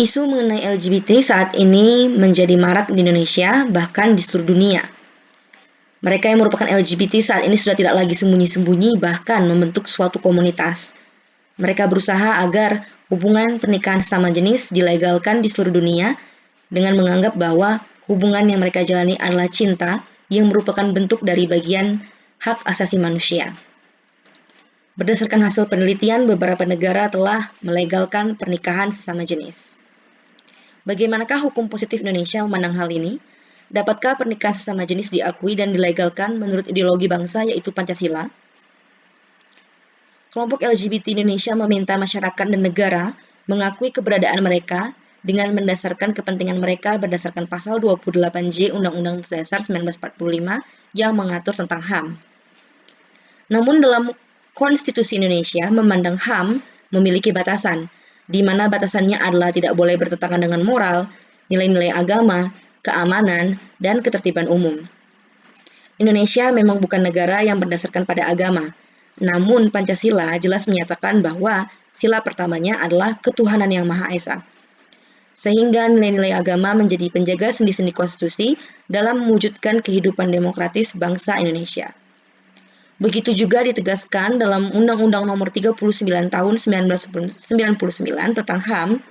Isu mengenai LGBT saat ini menjadi marak di Indonesia, bahkan di seluruh dunia. Mereka yang merupakan LGBT saat ini sudah tidak lagi sembunyi-sembunyi, bahkan membentuk suatu komunitas. Mereka berusaha agar hubungan pernikahan sesama jenis dilegalkan di seluruh dunia dengan menganggap bahwa hubungan yang mereka jalani adalah cinta yang merupakan bentuk dari bagian hak asasi manusia. Berdasarkan hasil penelitian, beberapa negara telah melegalkan pernikahan sesama jenis. Bagaimanakah hukum positif Indonesia memandang hal ini? Dapatkah pernikahan sesama jenis diakui dan dilegalkan menurut ideologi bangsa yaitu Pancasila? Kelompok LGBT Indonesia meminta masyarakat dan negara mengakui keberadaan mereka dengan mendasarkan kepentingan mereka berdasarkan pasal 28J Undang-Undang Dasar 1945 yang mengatur tentang HAM. Namun dalam Konstitusi Indonesia memandang HAM memiliki batasan, di mana batasannya adalah tidak boleh bertentangan dengan moral, nilai-nilai agama, keamanan, dan ketertiban umum. Indonesia memang bukan negara yang berdasarkan pada agama, namun Pancasila jelas menyatakan bahwa sila pertamanya adalah ketuhanan yang Maha Esa. Sehingga nilai-nilai agama menjadi penjaga sendi-sendi konstitusi dalam mewujudkan kehidupan demokratis bangsa Indonesia. Begitu juga ditegaskan dalam Undang-Undang Nomor 39 Tahun 1999 tentang HAM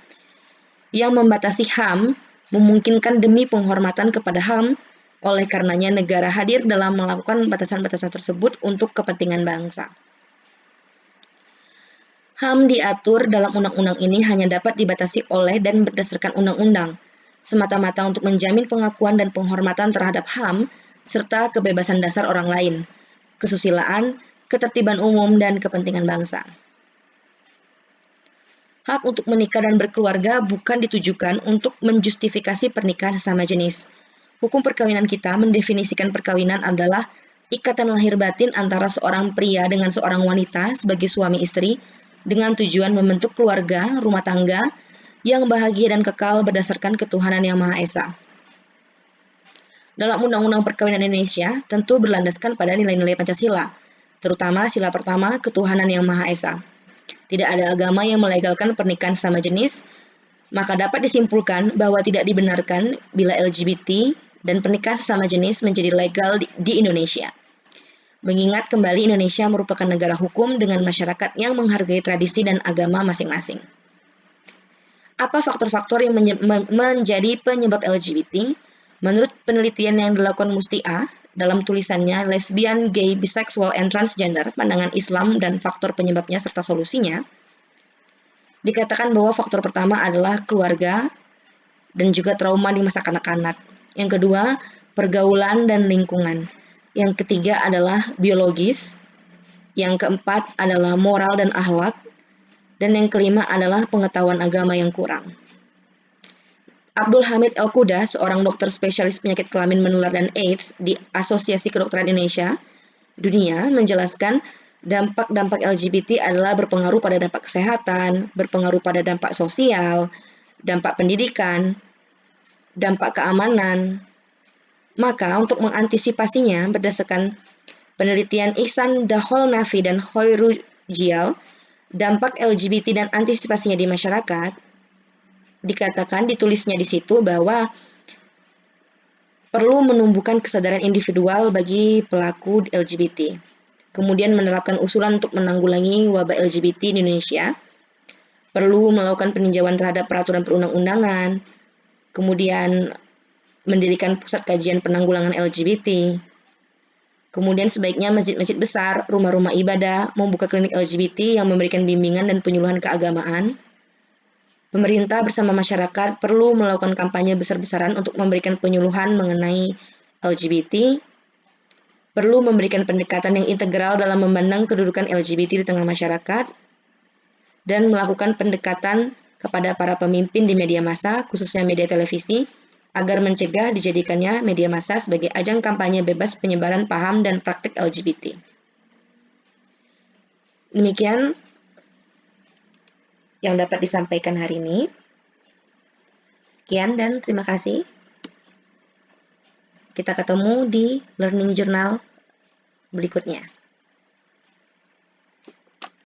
yang membatasi HAM memungkinkan demi penghormatan kepada HAM, oleh karenanya negara hadir dalam melakukan batasan-batasan tersebut untuk kepentingan bangsa. HAM diatur dalam undang-undang ini hanya dapat dibatasi oleh dan berdasarkan undang-undang, semata-mata untuk menjamin pengakuan dan penghormatan terhadap HAM serta kebebasan dasar orang lain, kesusilaan, ketertiban umum, dan kepentingan bangsa. Hak untuk menikah dan berkeluarga bukan ditujukan untuk menjustifikasi pernikahan sesama jenis. Hukum perkawinan kita mendefinisikan perkawinan adalah ikatan lahir batin antara seorang pria dengan seorang wanita sebagai suami istri dengan tujuan membentuk keluarga, rumah tangga, yang bahagia dan kekal berdasarkan ketuhanan yang Maha Esa. Dalam Undang-Undang Perkawinan Indonesia tentu berlandaskan pada nilai-nilai Pancasila, terutama sila pertama ketuhanan yang Maha Esa. Tidak ada agama yang melegalkan pernikahan sesama jenis, maka dapat disimpulkan bahwa tidak dibenarkan bila LGBT dan pernikahan sesama jenis menjadi legal di Indonesia. Mengingat kembali Indonesia merupakan negara hukum dengan masyarakat yang menghargai tradisi dan agama masing-masing. Apa faktor-faktor yang menjadi penyebab LGBT? Menurut penelitian yang dilakukan Mustia dalam tulisannya Lesbian, Gay, Bisexual, and Transgender, Pandangan Islam dan Faktor Penyebabnya serta Solusinya, dikatakan bahwa faktor pertama adalah keluarga dan juga trauma di masa kanak-kanak. Yang kedua, pergaulan dan lingkungan. Yang ketiga adalah biologis. Yang keempat adalah moral dan akhlak. Dan yang kelima adalah pengetahuan agama yang kurang. Abdul Hamid El-Kuda, seorang dokter spesialis penyakit kelamin menular dan AIDS di Asosiasi Kedokteran Indonesia Dunia, menjelaskan dampak-dampak LGBT adalah berpengaruh pada dampak kesehatan, berpengaruh pada dampak sosial, dampak pendidikan, dampak keamanan. Maka untuk mengantisipasinya berdasarkan penelitian Ihsan Daholnafi dan Hoyru Jial, dampak LGBT dan antisipasinya di masyarakat, dikatakan ditulisnya di situ bahwa perlu menumbuhkan kesadaran individual bagi pelaku LGBT. Kemudian menerapkan usulan untuk menanggulangi wabah LGBT di Indonesia. Perlu melakukan peninjauan terhadap peraturan perundang-undangan. Kemudian mendirikan pusat kajian penanggulangan LGBT. Kemudian sebaiknya masjid-masjid besar, rumah-rumah ibadah, membuka klinik LGBT yang memberikan bimbingan dan penyuluhan keagamaan. Pemerintah bersama masyarakat perlu melakukan kampanye besar-besaran untuk memberikan penyuluhan mengenai LGBT, perlu memberikan pendekatan yang integral dalam memandang kedudukan LGBT di tengah masyarakat, dan melakukan pendekatan kepada para pemimpin di media massa, khususnya media televisi, agar mencegah dijadikannya media massa sebagai ajang kampanye bebas penyebaran paham dan praktik LGBT. Demikian yang dapat disampaikan hari ini. Sekian dan terima kasih. Kita ketemu di Learning Journal berikutnya.